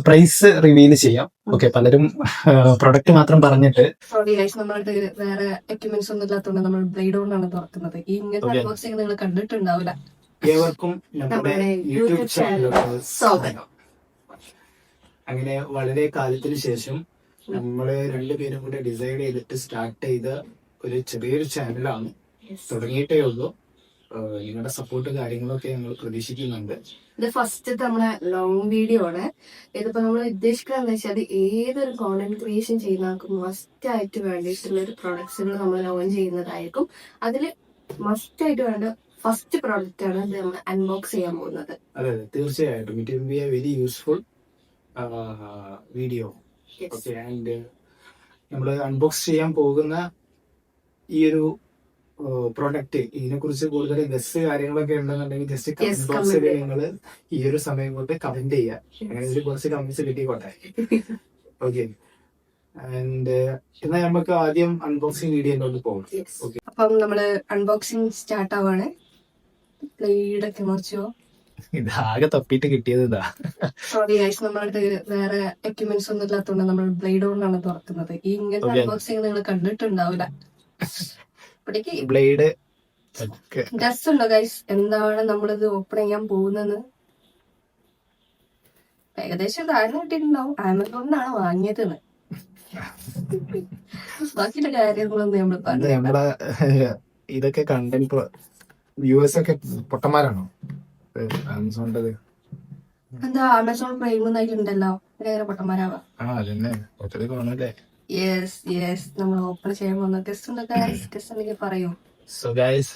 Price reveal ചെയ്യാം. Okay, പലരും product മാത്രം പറഞ്ഞിട്ട് സോറി ഗൈസ്, നമ്മളുടെ വേറെ എക്യുപ്മെന്റ്സ് ഒന്നും ഇല്ലാത്തതുകൊണ്ട് നമ്മൾ ബ്ലേഡ് കൊണ്ടാണ് തുറക്കുന്നത്. ഈ ഇങ്ങനത്തെ Okay. അൺബോക്സിംഗ് നിങ്ങൾ കണ്ടിട്ടുണ്ടാവില്ല. ഏവർക്കും നമ്മുടെ യൂട്യൂബ് ചാനലിലോട്ട് സ്വാഗതം. അങ്ങനെ വളരെ കാലത്തിന് ശേഷം നമ്മള് രണ്ടുപേരും കൂടെ ഡിസൈഡ് ചെയ്തിട്ട് സ്റ്റാർട്ട് ചെയ്ത ഒരു ചെറിയൊരു ചാനലാണ്. തുടങ്ങിയിട്ടേ ഉള്ളൂ. നിങ്ങളുടെ സപ്പോർട്ട് കാര്യങ്ങളൊക്കെ ഞങ്ങൾ പ്രതീക്ഷിക്കുന്നുണ്ട്. ഇത് ഫസ്റ്റ് നമ്മളെ ലോങ് വീഡിയോ ആണ്. ഇതിപ്പോ നമ്മൾ ഉദ്ദേശിക്കുന്നത് എന്താ വെച്ചാൽ ഏതൊരു കോണ്ടന്റ് ക്രിയേഷൻ ചെയ്യുന്ന ആൾക്കും മസ്റ്റ് ആയിട്ട് വേണ്ടിയിട്ടുള്ള ഒരു പ്രൊഡക്ട്സുകൾ നമ്മൾ ലോഞ്ച് ചെയ്യുന്നതായിരിക്കും. അതിൽ മസ്റ്റ് ആയിട്ട് വേണ്ട ഫസ്റ്റ് പ്രോഡക്റ്റ് ആണ് ഇത് നമ്മൾ അൺബോക്സ് ചെയ്യാൻ പോകുന്നത്. അതെ, തീർച്ചയായിട്ടും it will be A very useful video. Okay, and നമ്മൾ അൺബോക്സ് ചെയ്യാൻ പോകുന്ന ഈ ഒരു പ്രൊഡക്റ്റ്, ഇതിനെ കുറിച്ച് കൂടുതൽ ഗസ് കാര്യങ്ങളൊക്കെ ഉണ്ടെന്നുണ്ടെങ്കിൽ ജസ്റ്റ് കമന്റ് ബോക്സിൽ നിങ്ങൾ ഈ ഒരു സമയം കൊണ്ട് കമന്റ് ചെയ്യാം. അങ്ങനെ ഒരു കുറച്ച് കമന്റ്സ് കിട്ടിക്കോട്ടെ. ഓക്കെ, ആൻഡ് എന്നാൽ നമുക്ക് ആദ്യം അൺബോക്സിംഗ് വീഡിയോയിലോട്ട് പോകാം. ഓക്കെ, അപ്പം നമ്മള് അൺബോക്സിംഗ് സ്റ്റാർട്ട് ആവാണ്. ബ്ലേഡ് ഒക്കെ മുറിച്ചോ? ഇത് ആകെ തപ്പിട്ട് കിട്ടിയത് ഇതാ. സോറി ഗൈസ്, നമ്മളുടെ വേറെ എക്യുപ്മെന്റ്സ് ഒന്നും ഇല്ലാത്തതുകൊണ്ട് നമ്മൾ ബ്ലേഡ് കൊണ്ടാണ് തുറക്കുന്നത്. ഈ ഇങ്ങനത്തെ അൺബോക്സിംഗ് നിങ്ങൾ കണ്ടിട്ടുണ്ടാവില്ല. ബ്ലേഡ് ജസ്റ്റ് ഉണ്ടോ ഗൈസ്, എന്താണ് നമ്മളിത് ഓപ്പൺ ചെയ്യാൻ പോകുന്നത്? ഏകദേശം ധാരണ കിട്ടിയിട്ടുണ്ടാവും ആമസോണിനാണ് വാങ്ങിയതെന്ന്. ബാക്കിയുള്ള കാര്യങ്ങളൊന്നും നമ്മൾ പറഞ്ഞു. നമ്മളെ ഇതൊക്കെ കണ്ടന്റ് വ്യൂവേഴ്സ് ഒക്കെ പൊട്ടന്മാരാണോ ആമസോണിന്റെ? എന്താ ആമസോൺ പ്രൈം ഉണ്ടല്ലോ, ഭയങ്കര പൊട്ടന്മാരാവാ. യെസ് യെസ്, നമ്മൾ ഓപ്പൺ ചെയ്യാൻ പോകുന്ന ടെസ്റ്റ് ഉണ്ടെങ്കിൽ പറയൂ. സോ ഗൈസ്,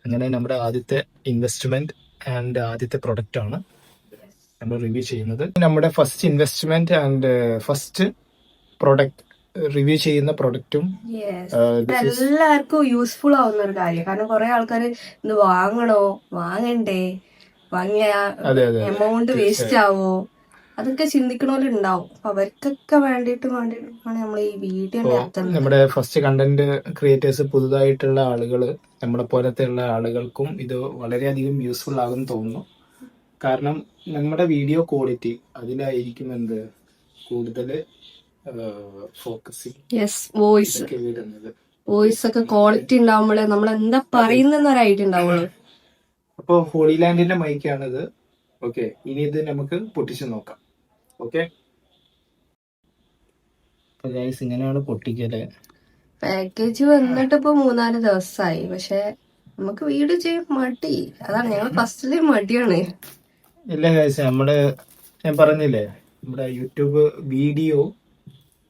അങ്ങനെ നമ്മുടെ ആദ്യത്തെ ഇൻവെസ്റ്റ്മെന്റ് ആൻഡ് ആദ്യത്തെ പ്രൊഡക്റ്റ് ആണ് നമ്മൾ റിവ്യൂ ചെയ്യുന്നത്. നമ്മുടെ first investment and first product review ചെയ്യുന്ന പ്രൊഡക്റ്റും എല്ലാവർക്കും യൂസ്ഫുൾ ആവുന്ന ഒരു കാര്യം. കാരണം കുറെ ആൾക്കാർ ഇത് വാങ്ങണോ വാങ്ങണ്ടേ, വാങ്ങിയ എമൗണ്ട് വേസ്റ്റ് ആവോ, അതൊക്കെ ചിന്തിക്കണോലുണ്ടാവും. അപ്പൊ അവർക്കൊക്കെ വേണ്ടിയിട്ടാണ് നമ്മൾ ഈ വീഡിയോ. നമ്മുടെ ഫസ്റ്റ് കണ്ടന്റ് ക്രിയേറ്റേഴ്സ്, പുതുതായിട്ടുള്ള ആളുകള്, നമ്മളെ പോലത്തെ ഉള്ള ആളുകൾക്കും ഇത് വളരെയധികം യൂസ്ഫുൾ ആകും തോന്നുന്നു. കാരണം നമ്മുടെ വീഡിയോ ക്വാളിറ്റി അതിലായിരിക്കും എന്ത് കൂടുതൽ ഫോക്കസിങ്. വോയിസ് ഒക്കെ ക്വാളിറ്റി ഉണ്ടാവുമ്പോഴേ നമ്മൾ എന്താ പറയുന്ന ഒരു ഐഡിയ ഉണ്ടാവുള്ളൂ. അപ്പൊ ഹോളി ലാൻഡിന്റെ മൈക്കാണിത്. ഓക്കെ, ഇനി ഇത് നമുക്ക് പൊട്ടിച്ചു നോക്കാം. ഓക്കെ, ഇങ്ങനെയാണ് പൊട്ടിക്കല്. പാക്കേജ് വന്നിട്ട് ഇപ്പൊ 3-4 ദിവസമായി. പക്ഷെ നമുക്ക് വീഡിയോ ചെയ്യാൻ മടി. അതാണ് ഞങ്ങൾ ഫസ്റ്റില് മടിയാണ്. ഇല്ല ഗൈസ്, ഞാൻ പറഞ്ഞില്ലേ, നമ്മുടെ യൂട്യൂബ് വീഡിയോ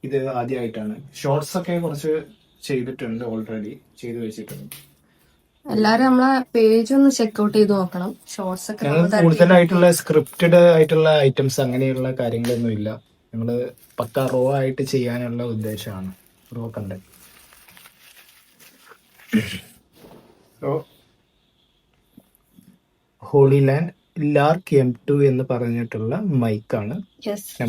ഇത് ആദ്യമായിട്ടാണ്. ഷോർട്സ് ഒക്കെ കുറച്ച് ചെയ്തിട്ടുണ്ട്, ഓൾറെഡി ചെയ്തു വെച്ചിട്ടുണ്ട്. എല്ലാരും നമ്മളെ പേജ് ഒന്ന് ചെക്ക്ഔട്ട് ചെയ്ത് നോക്കണം. ഷോർട്സ് ഒക്കെ കൂടുതലായിട്ടുള്ള സ്ക്രിപ്റ്റഡ് ആയിട്ടുള്ള ഐറ്റംസ് അങ്ങനെയുള്ള കാര്യങ്ങളൊന്നും ഇല്ല. നമ്മള് പക്ക റോ ആയിട്ട് ചെയ്യാനുള്ള ഉദ്ദേശമാണ്. Raw content. Holy land lark M2 എന്ന് പറഞ്ഞിട്ടുള്ള മൈക്കാണ്.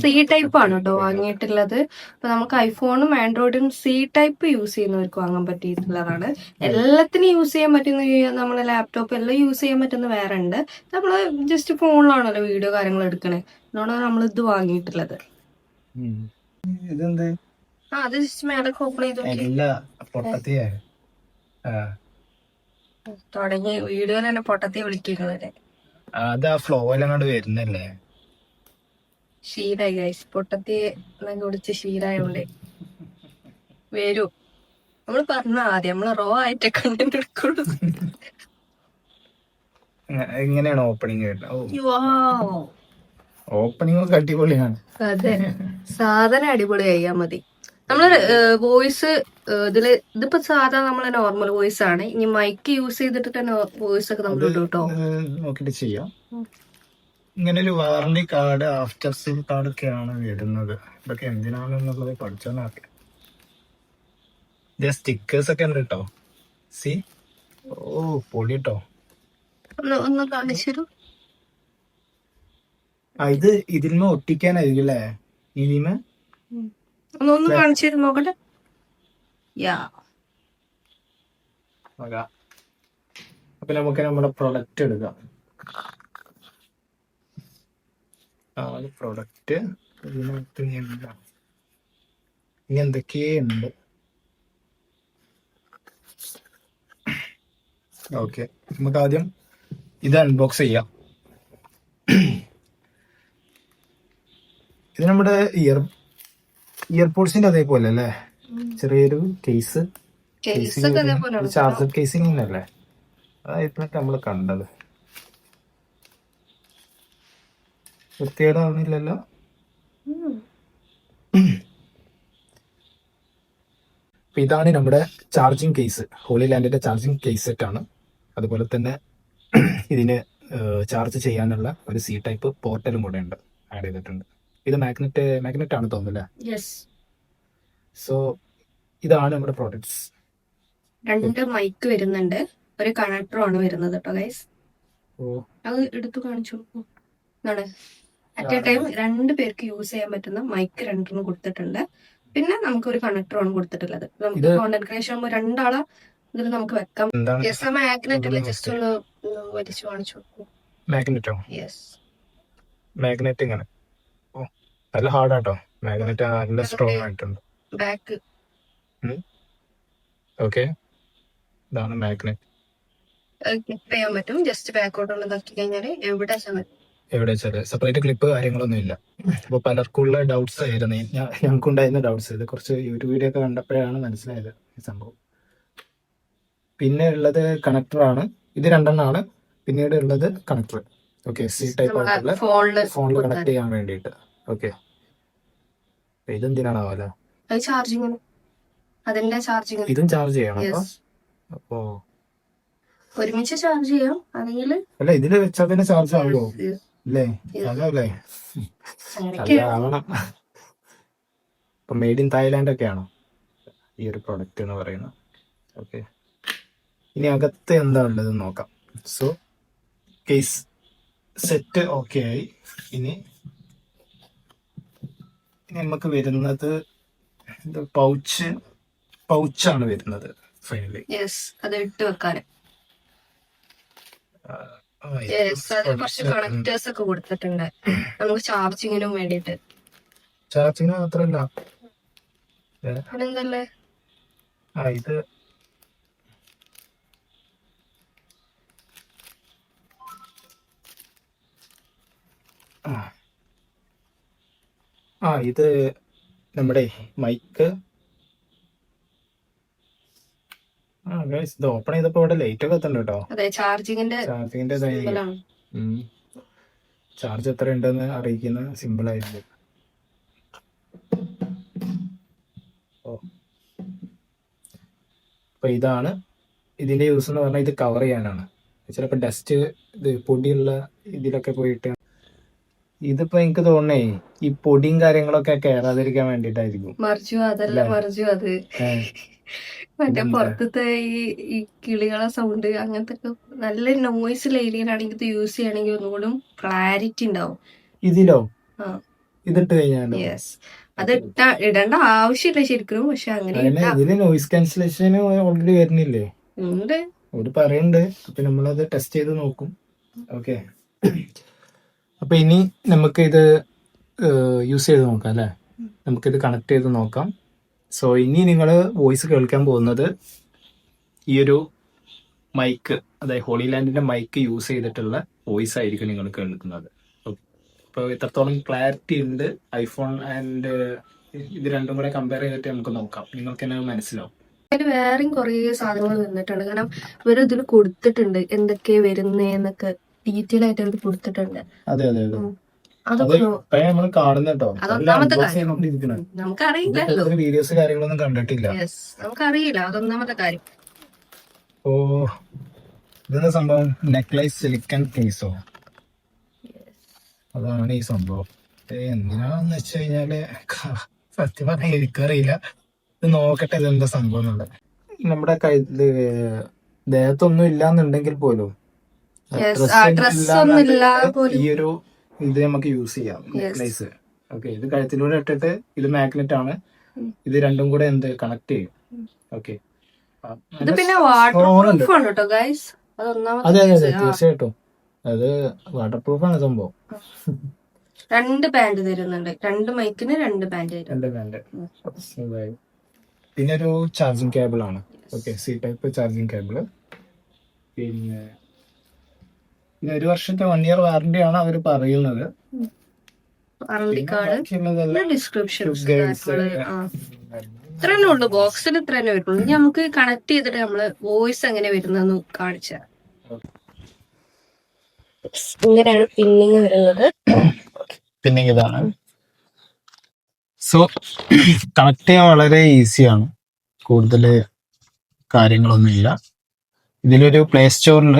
സി ടൈപ്പ് ആണ് കേട്ടോ വാങ്ങിയിട്ടുള്ളത്. ഇപ്പൊ നമുക്ക് ഐഫോണും ആൻഡ്രോയിഡും സി ടൈപ്പ് യൂസ് ചെയ്യുന്നവർക്ക് വാങ്ങാൻ പറ്റിയിട്ടുള്ളതാണ്. എല്ലാത്തിനും യൂസ് ചെയ്യാൻ പറ്റുന്ന, നമ്മളെ ലാപ്ടോപ്പ് എല്ലാം യൂസ് ചെയ്യാൻ പറ്റുന്ന വേറെ ഉണ്ട്. നമ്മള് ജസ്റ്റ് ഫോണിലാണല്ലോ വീഡിയോ കാര്യങ്ങൾ എടുക്കണേ, അതുകൊണ്ടാണ് നമ്മൾ ഇത് വാങ്ങിയിട്ടുള്ളത്. അത് ജസ്റ്റ് മേലെ ഓപ്പൺ ചെയ്ത് തുടങ്ങി വീഡിയോ തന്നെ പൊട്ടത്തി വിളിക്കുന്നത്. അത് ആ ഫ്ലോയിലങ്ങോട്ട് വരുന്നല്ലേ. ശീലായി ഗൈസ്, പൊട്ടത്തി കുടിച്ച് ശീലായോണ്ട് വരൂ. നമ്മള് പറഞ്ഞ ആദ്യം നമ്മള് റോ ആയിട്ട് കണ്ടന്റ് എടുക്കുള്ളൂ. എങ്ങനെയാണ് ഓപ്പണിങ്? ഓപ്പണിംഗ് ഒക്കെ അടിപൊളിയാണ്. അതെ, സാധനം അടിപൊളി ആയാ മതി. നമ്മള് വോയിസ് ഇതിപ്പോ സാധാ നമ്മളെ നോർമൽ വോയിസ് ആണ്. ഇനി മൈക്ക് യൂസ് ചെയ്തിട്ട് തന്നെ വോയിസ് ഒക്കെ നമ്മൾ ഇടും കേട്ടോ. നോക്കിട്ട് ചെയ്യാം. ഇങ്ങനെ ഒരു warranty card, after sale card ഒക്കെയാണ് വരുന്നത്. ഇതൊക്കെ എന്തിനാണെന്നുള്ളത് പഠിച്ചോന്നൊക്കെ. സ്റ്റിക്കേഴ്സ് ഒക്കെ ഉണ്ട് കേട്ടോ. സി, ഓ പൊടി കേട്ടോ. ഒന്ന് കാണിച്ചു. ഇത് ഇതിന്മേ ഒട്ടിക്കാനായിരിക്കും ഇനിമേ. ഒന്ന് കാണിച്ചു നോക്കട്ടെ. അപ്പൊ നമുക്ക് നമ്മുടെ പ്രൊഡക്റ്റ് എടുക്കാം. ആണ് പ്രൊഡക്റ്റ്. ഇതിനകത്ത് ഇനി എന്തൊക്കെയുണ്ട്. ഓക്കെ, നമുക്ക് ആദ്യം ഇത് അൺബോക്സ് ചെയ്യാം. ഇത് നമ്മുടെ ഇയർപോഡ്സിന്റെ അതേപോലെ അല്ലേ, ചെറിയൊരു കേസ്, ചാർജർ കേസിംഗ് അല്ലേ, അതായിട്ടൊക്കെ നമ്മൾ കണ്ടത്. വൃത്തികേടാവുന്നില്ലല്ലോ. അപ്പൊ ഇതാണ് നമ്മുടെ ചാർജിങ് കേസ്, ഹോളി ലാൻഡിന്റെ ചാർജിങ് കേസ് സെറ്റ് ആണ്. അതുപോലെ തന്നെ ഇതിന് ചാർജ് ചെയ്യാനുള്ള ഒരു സി ടൈപ്പ് പോർട്ടലും കൂടെ ഉണ്ട്, ആഡ് ചെയ്തിട്ടുണ്ട്. ഇത് മാഗ്നറ്റ് ആണ് തോന്നുന്നല്ലേ. സോ ഇതാണ് നമ്മുടെ പ്രോഡക്ട്സ്. 2 മൈക്ക് വരുന്നുണ്ട്, ഒരു കണക്ടറും ആണ് വരുന്നത് കേട്ടോ ഗൈസ്. അത് എടുത്തു കാണിച്ചു കൊടുക്കും. അറ്റ് എ ടൈം 2 പേർക്ക് യൂസ് ചെയ്യാൻ പറ്റുന്ന മൈക്ക് 2 കൊടുത്തിട്ടുണ്ട്. പിന്നെ നമുക്ക് ഒരു കണക്ടറാണ് കൊടുത്തിട്ടുള്ളത്. നമുക്ക് കോണ്ടന്റ് ക്രിയേഷൻ ആകുമ്പോൾ 2 ആളെ ഇതിൽ നമുക്ക് വെക്കാം. മാഗ്നറ്റ് ജസ്റ്റ് ഒന്ന് വലിച്ചു കാണിച്ചു കൊടുക്കും. മാഗ്നറ്റോ? യെസ്, മാഗ്നറ്റ് ഇങ്ങനെ നല്ല ഹാർഡാട്ടോ. മാഗ്നറ്റ് നല്ല സ്ട്രോങ് ആയിട്ടുണ്ട്. ബാക്ക് ഓക്കെ, ഇതാണ് മാഗ്നറ്റ്. ക്ലിപ്പ് ചെയ്യാൻ പറ്റും. ജസ്റ്റ് ബാക്കോട്ടുള്ള ഇതാക്കി കഴിഞ്ഞാൽ എവിടെ വെച്ചാൽ സെപ്പറേറ്റ് ക്ലിപ്പ് കാര്യങ്ങളൊന്നും ഇല്ല. അപ്പൊ പലർക്കുള്ള ഡൗട്ട്സ് ആയിരുന്നു, ഞങ്ങൾക്കുണ്ടായിരുന്ന ഡൗട്ട്സ്. ഇത് കുറച്ച് യൂട്യൂബ് വീഡിയോ ഒക്കെ കണ്ടപ്പോഴാണ് മനസ്സിലായത് ഈ സംഭവം. പിന്നെ ഉള്ളത് കണക്ടറാണ്. ഇത് 2 ആണ്. പിന്നീട് ഉള്ളത് കണക്ടർ. ഓക്കെ, സി ടൈപ്പ് ആയിട്ടുള്ള ഫോണിൽ കണക്ട് ചെയ്യാൻ വേണ്ടിയിട്ട്. ഓക്കെ, ഇതെന്തിനാണാവല്ലോ? ഇതും ചാർജ് ചെയ്യണം. അപ്പോ ഒരുമിച്ച് ചാർജ് ചെയ്യാം. അല്ലെങ്കിൽ അല്ല, ഇതില് വെച്ചാൽ തന്നെ ചാർജ് ആവുമോ? അല്ലേ, അല്ലേ ആവണം. ഇപ്പൊ മെയ്ഡ് ഇൻ തായ്ലാൻഡ് ഒക്കെ ആണോ ഈ ഒരു പ്രൊഡക്റ്റ് എന്ന് പറയുന്നത്? ഓക്കെ, ഇനി അകത്ത് എന്താ ഉള്ളത് നോക്കാം. സോ കേസ് സെറ്റ് ഓക്കെ ആയി. ഇനി നമുക്ക് വരുന്നത് പൗച്ചാണ് വരുന്നത് ഫൈനലി. അത് ഇട്ട് വെക്കാൻ കുറച്ച് കണക്ടേഴ്സ് ഒക്കെ കൊടുത്തിട്ടുണ്ട് നമുക്ക് ചാർജിങ്ങിനും വേണ്ടിട്ട്. ചാർജിങ്ങിന് മാത്രല്ല, അതെന്തല്ലേ ഇത് ഇത് നമ്മുടെ മൈക്ക്. ഇത് ഓപ്പൺ ചെയ്തപ്പോ ഇവിടെ ലൈറ്റ് ഒക്കെ എത്തണ്ട കേട്ടോ. ചാർജിങ്ങിന്റെ ചാർജ് എത്ര ഉണ്ടെന്ന് അറിയിക്കുന്ന സിമ്പിൾ ആയിട്ട്. അപ്പൊ ഇതാണ് ഇതിന്റെ യൂസ് എന്ന് പറഞ്ഞാൽ ഇത് കവർ ചെയ്യാനാണ്. ചിലപ്പോ ഡസ്റ്റ്, ഇത് പൊടിയുള്ള ഇതിലൊക്കെ പോയിട്ട്. ഇതിപ്പോ എനിക്ക് തോന്നണേ ഈ പൊടിയും കാര്യങ്ങളൊക്കെ കയറാതിരിക്കാൻ വേണ്ടിട്ടായിരിക്കും. മറ്റേ പുറത്തത്തെ ഈ കിളികളെ സൗണ്ട് അങ്ങനത്തെ നല്ല നോയ്സ് ഏരിയയിലാണെങ്കിൽ ഇത് യൂസ് ചെയ്യണമെങ്കിൽ ഒന്നുകൂടും ക്ലാരിറ്റി ഉണ്ടാവും. ഇതിലോ ഇതിട്ട് കഴിഞ്ഞാൽ അത് ഇടേണ്ട ആവശ്യമില്ല ശരിക്കും. പക്ഷെ അങ്ങനെ നോയിസ് ക്യാൻസലേഷൻ ഓൾറെഡി വരുന്നില്ലേ ഉണ്ട്, ഒരു പറയുന്നുണ്ട്. അപ്പൊ നമ്മളത് ടെസ്റ്റ് ചെയ്ത് നോക്കും. ഓക്കെ, അപ്പൊ ഇനി നമുക്ക് ഇത് യൂസ് ചെയ്ത് നോക്കാം അല്ലെ. നമുക്കിത് കണക്ട് ചെയ്ത് നോക്കാം. സോ ഇനി നിങ്ങൾ വോയിസ് കേൾക്കാൻ പോകുന്നത് ഈ ഒരു മൈക്ക്, അതായത് ഹോളി ലാൻഡിന്റെ മൈക്ക് യൂസ് ചെയ്തിട്ടുള്ള വോയിസ് ആയിരിക്കും നിങ്ങൾ കേൾക്കുന്നത്. അപ്പോൾ എത്രത്തോളം ക്ലാരിറ്റി ഉണ്ട് ഐഫോൺ ആൻഡ് ഇത് രണ്ടും കൂടെ കമ്പയർ ചെയ്തിട്ട് നമുക്ക് നോക്കാം. നിങ്ങൾക്ക് തന്നെ മനസ്സിലാവും. വേറെയും കുറേ സാധനങ്ങൾ വന്നിട്ടുണ്ട്. കാരണം ഇവര് ഇതിൽ കൊടുത്തിട്ടുണ്ട് എന്തൊക്കെയാ വരുന്നേന്നൊക്കെ ഡീറ്റെയിൽ ആയിട്ട് അവർ കൊടുത്തിട്ടുണ്ട്. അതെ അതെ അതെ, നമ്മൾ കാണുന്നോ. നമുക്കറിയില്ല, വീഡിയോസ് കാര്യങ്ങളൊന്നും കണ്ടിട്ടില്ല, നമുക്കറിയില്ല. അതൊന്നാമത്തെ കാര്യം. ഓ, ഇതെന്താ സംഭവം? നെക്ലൈസ് സിലിക്കൺ കേസോ? അതാണ് ഈ സംഭവം. എന്തിനാന്ന് വെച്ച് കഴിഞ്ഞാല് സത്യം പറഞ്ഞാൽ എനിക്കറിയില്ല. ഇത് നോക്കട്ടെ ഇതെന്താ സംഭവം എന്നുള്ളത്. നമ്മുടെ കയ്യില് ദേഹത്തൊന്നും ഇല്ലാന്നുണ്ടെങ്കിൽ പോലും ഈ ഒരു ഇത് നമുക്ക് യൂസ് ചെയ്യാം. നെക്ലൈസ്. ഓക്കെ, ഇത് കഴുത്തിലൂടെ ഇട്ടിട്ട് ഇത് മാഗ്നറ്റ് ആണ്. ഇത് രണ്ടും കൂടെ എന്ത് കണക്ട് ചെയ്യും. ഓക്കെ, അതെ അതെ അതെ തീർച്ചയായിട്ടും അത് വാട്ടർ പ്രൂഫ് ആണ് സംഭവം. രണ്ട് ബാൻഡ് തരുന്നുണ്ട്, രണ്ട് മൈക്കിന് രണ്ട് ബാൻഡ് തരും. രണ്ട് ബാൻഡ്. പിന്നെ ഒരു ചാർജിങ് കേബിൾ ആണ്. Okay, C type charging cable. പിന്നെ 1 വർഷത്തെ 1 ഇയർ വാറന്റി ആണ് അവർ പറയുന്നത്. വാറന്റി കാർഡ്, ഡിസ്ക്രിപ്ഷൻ, ഇത്രേ ഉള്ളൂ. ബോക്സിൽ ഇത്രേ വരുള്ളൂ. ഇനി നമുക്ക് കണക്ട് ചെയ്തിട്ട് നമ്മള് വോയിസ് എങ്ങനെ വരുന്നതെന്ന് കാണിച്ച ഇങ്ങനെയാണ് പിന്നിങ് വരുന്നത്. പിന്നിങ് ഇതാണ്. സോ കണക്ട് ചെയ്യാൻ വളരെ ഈസിയാണ്, കൂടുതൽ കാര്യങ്ങളൊന്നുമില്ല. ഇതിലൊരു പ്ലേ സ്റ്റോറിൽ,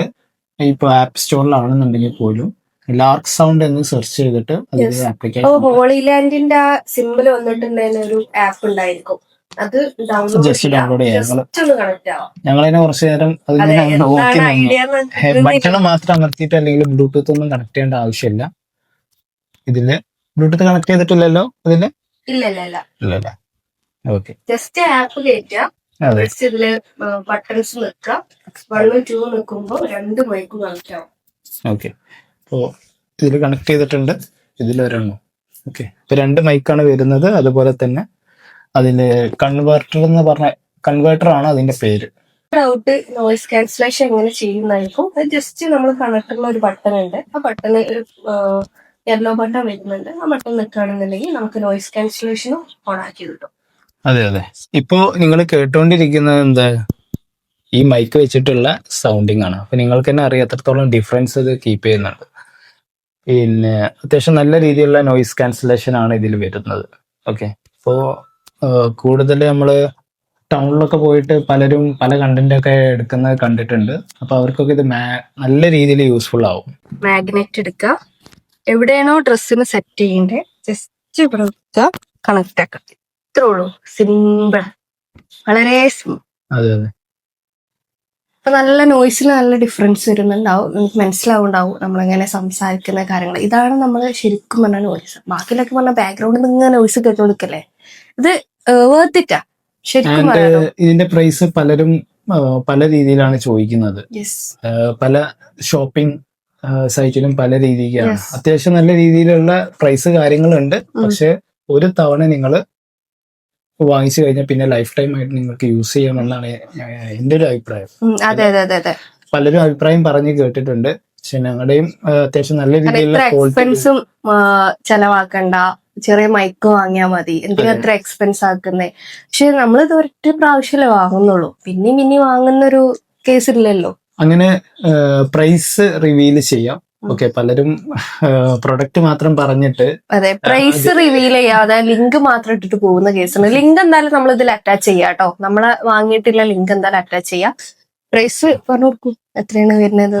ഇപ്പൊ ആപ്പ് സ്റ്റോറിലാണെന്നുണ്ടെങ്കിൽ പോലും ലാർക്ക് സൗണ്ട് എന്ന് സെർച്ച് ചെയ്തിട്ട് അതിൽ ആപ്ലിക്കേഷൻ ഹോളിലാൻഡിന്റെ ആ സിമ്പിൾ വന്നിട്ടുണ്ടായിരുന്ന ഒരു ആപ്പ് ഉണ്ടായിരിക്കും, അത് ജസ്റ്റ് ഡൗൺലോഡ് ചെയ്യാം. ഞങ്ങളതിനെ കുറച്ച് നേരം അതിങ്ങനെ നോക്കി നിന്നു. ബട്ടൺ മാത്രം അമർത്തിയിട്ട് അല്ലെങ്കിൽ ബ്ലൂടൂത്ത് ഒന്നും കണക്ട് ചെയ്യേണ്ട ആവശ്യമില്ല. ഇതില് ബ്ലൂടൂത്ത് കണക്ട് ചെയ്തിട്ടില്ലല്ലോ ഇതില്? ഇല്ലല്ല. ഓക്കെ, ജസ്റ്റ് ആപ്പ് കയറ്റുക, ഇതില് ബട്ടൺസ് നിൽക്കാം, 1 2 നിൽക്കുമ്പോൾ 2 മൈക്കും കണക്ട് ആവും. ഓക്കെ, അപ്പോ ഇതിൽ കണക്ട് ചെയ്തിട്ടുണ്ട്, ഇതിലൊരെണ്ണം. ഓക്കെ, ഇപ്പൊ 2 മൈക്കാണ് വരുന്നത്. അതുപോലെ തന്നെ അതില് കൺവേർട്ടർ എന്ന് പറഞ്ഞ കൺവേർട്ടർ ആണ് അതിന്റെ പേര്. ഔട്ട് നോയിസ് ക്യാൻസലേഷൻ എങ്ങനെ ചെയ്യുന്നതായിരിക്കും. ജസ്റ്റ് നമ്മൾ കണക്ടറിൽ ഒരു ബട്ടൺ ഉണ്ട്, ആ ബട്ടണ് യെല്ലോ ബട്ടൺ വരുന്നുണ്ട്, ആ ബട്ടൺ നിൽക്കുകയാണെന്നുണ്ടെങ്കിൽ നമുക്ക് നോയിസ് ക്യാൻസലേഷനും ഓൺ ആക്കി കിട്ടും. അതെ. ഇപ്പോ നിങ്ങൾ കേട്ടുകൊണ്ടിരിക്കുന്നത് എന്താ, ഈ മൈക്ക് വെച്ചിട്ടുള്ള സൗണ്ടിങ് ആണ്. അപ്പൊ നിങ്ങൾക്ക് തന്നെ അറിയാം എത്രത്തോളം ഡിഫറൻസ് ഇത് കീപ്പ് ചെയ്യുന്നുണ്ട്. പിന്നെ അത്യാവശ്യം നല്ല രീതിയിലുള്ള നോയിസ് ക്യാൻസലേഷൻ ആണ് ഇതിൽ വരുന്നത്. ഓക്കെ, ഇപ്പോ കൂടുതൽ നമ്മള് ടൗണിലൊക്കെ പോയിട്ട് പലരും പല കണ്ടന്റ് ഒക്കെ എടുക്കുന്നത് കണ്ടിട്ടുണ്ട്. അപ്പൊ അവർക്കൊക്കെ ഇത് നല്ല രീതിയിൽ യൂസ്ഫുൾ ആവും. മാഗ്നറ്റ് എടുക്കുക, എവിടെയാണോ ഡ്രസ്സിന് സെറ്റ് ചെയ്യേണ്ടത് ജസ്റ്റ് ഇവിടെ കണക്ട് ആക്കുക. ഇത്രേ ഉള്ളൂ, സിമ്പിൾ, വളരെ സിമ്പിൾ. അതെ. അപ്പൊ നല്ല നോയ്സിൽ നല്ല ഡിഫറൻസ് വരുന്നുണ്ടാവും, നമുക്ക് മനസ്സിലാവുണ്ടാവും നമ്മളെങ്ങനെ സംസാരിക്കുന്ന കാര്യങ്ങൾ. ഇതാണ് നമ്മൾ ശരിക്കും പറഞ്ഞ നോയ്സ്. ബാക്കിയൊക്കെ പറഞ്ഞ ബാക്ക്ഗ്രൗണ്ടിൽ നിന്ന് നോയ്സ് കേട്ടോടുക്കല്ലേ, ഇത് വേർത്തിട്ടാ ശരിക്കും. ഇതിന്റെ പ്രൈസ് പലരും പല രീതിയിലാണ് ചോദിക്കുന്നത്. പല ഷോപ്പിംഗ് സൈറ്റിലും പല രീതിക്കാണ്. അത്യാവശ്യം നല്ല രീതിയിലുള്ള പ്രൈസ് കാര്യങ്ങളുണ്ട്. പക്ഷെ ഒരു തവണ നിങ്ങൾ വാങ്ങിച്ചു കഴിഞ്ഞാൽ പിന്നെ ലൈഫ് ടൈം ആയിട്ട് നിങ്ങൾക്ക് യൂസ് ചെയ്യാമെന്നാണ് എന്റെ ഒരു അഭിപ്രായം. പലരും അഭിപ്രായം പറഞ്ഞു കേട്ടിട്ടുണ്ട്. പക്ഷെ ഞങ്ങളുടെയും അത്യാവശ്യം നല്ല രീതിയിലുള്ള എക്സ്പെൻസും ചെലവാക്കണ്ട, ചെറിയ മൈക്ക് വാങ്ങിയാൽ മതി, എന്തിനാ അത്ര എക്സ്പെൻസ് ആക്കുന്നേ. പക്ഷെ നമ്മളിത് ഒറ്റ പ്രാവശ്യമല്ലേ വാങ്ങുന്നുള്ളൂ, പിന്നെ വാങ്ങുന്ന ഒരു കേസ് ഇല്ലല്ലോ. അങ്ങനെ പ്രൈസ് റിവീൽ ചെയ്യാം. ഓക്കെ, പലരും പ്രൊഡക്റ്റ് മാത്രം പറഞ്ഞിട്ട് അതെ പ്രൈസ് റിവീൽ ചെയ്യാതെ ലിങ്ക് മാത്രം ഇട്ടിട്ട് പോകുന്ന കേസാണ്. ലിങ്ക് എന്തായാലും നമ്മൾ ഇതിൽ അറ്റാച്ച് ചെയ്യാം കേട്ടോ. നമ്മളെ വാങ്ങിയിട്ടുള്ള ലിങ്ക് എന്തായാലും അറ്റാച്ച് ചെയ്യാം. പ്രൈസ് പറഞ്ഞു കൊടുക്കും, എത്രയാണ് വരുന്നത്?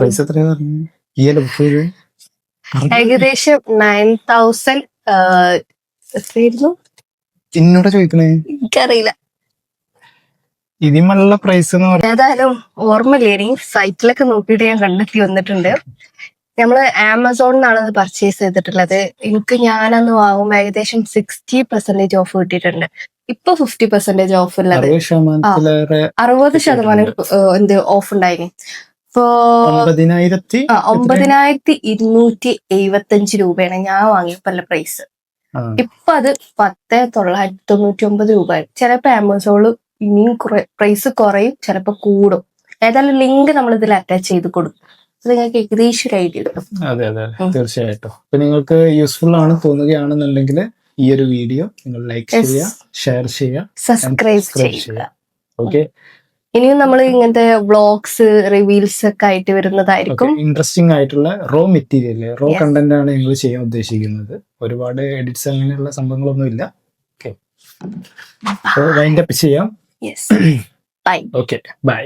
ഏകദേശം 9,000 എത്രയായിരുന്നു എന്നോട് ചോദിക്കണേ, എനിക്കറിയില്ല. ഇതിനുള്ള പ്രൈസ് ഏതായാലും ഓർമ്മയില്ലേ, സൈറ്റിലൊക്കെ നോക്കിയിട്ട് ഞാൻ കണ്ടെത്തി വന്നിട്ടുണ്ട്. നമ്മള് ആമസോണിനാണ് അത് പർച്ചേസ് ചെയ്തിട്ടുള്ളത്. ഞാനന്ന് വാങ്ങുമ്പോൾ ഏകദേശം 60% ഓഫ് കിട്ടിയിട്ടുണ്ട്. ഇപ്പൊ 50% ഓഫ് ഉള്ളത്, 60% ഓഫ് ഉണ്ടായിന്. ഇപ്പൊ 9,275 രൂപയാണ് ഞാൻ വാങ്ങിയപ്പോ പ്രൈസ്. ഇപ്പൊ അത് 10,999 രൂപ. ചിലപ്പോ ആമസോണിൽ ഇനിയും പ്രൈസ് കുറയും, ചിലപ്പോ കൂടും. ഏതായാലും ലിങ്ക് നമ്മൾ ഇതിൽ അറ്റാച്ച് ചെയ്ത് കൊടുക്കും, നിങ്ങൾക്ക് ഏകദേശം ഒരു ഐഡിയ കിട്ടും. അതെ, തീർച്ചയായിട്ടും. അപ്പൊ നിങ്ങൾക്ക് യൂസ്ഫുൾ ആണ് തോന്നുകയാണെന്നുണ്ടെങ്കിൽ ഈ ഒരു വീഡിയോ നിങ്ങൾ ലൈക്ക് ചെയ്യുക, ഷെയർ ചെയ്യുക, സബ്സ്ക്രൈബ് ചെയ്യുക. ഓക്കെ, ഇനിയും നമ്മൾ ഇങ്ങനത്തെ വ്ളോഗ്സ് റിവീൽസ് ഒക്കെ ആയിട്ട് വരുന്നതായിരിക്കും. ഇൻട്രസ്റ്റിംഗ് ആയിട്ടുള്ള റോ മെറ്റീരിയൽ, റോ കണ്ടന്റ് ആണ് നിങ്ങൾ ചെയ്യാൻ ഉദ്ദേശിക്കുന്നത്. ഒരുപാട് എഡിറ്റ്സ് അങ്ങനെയുള്ള സംഭവങ്ങളൊന്നും ഇല്ല. ഓക്കെ, വൈൻഡ് അപ്പ് ചെയ്യാം. ബൈ. Okay, by.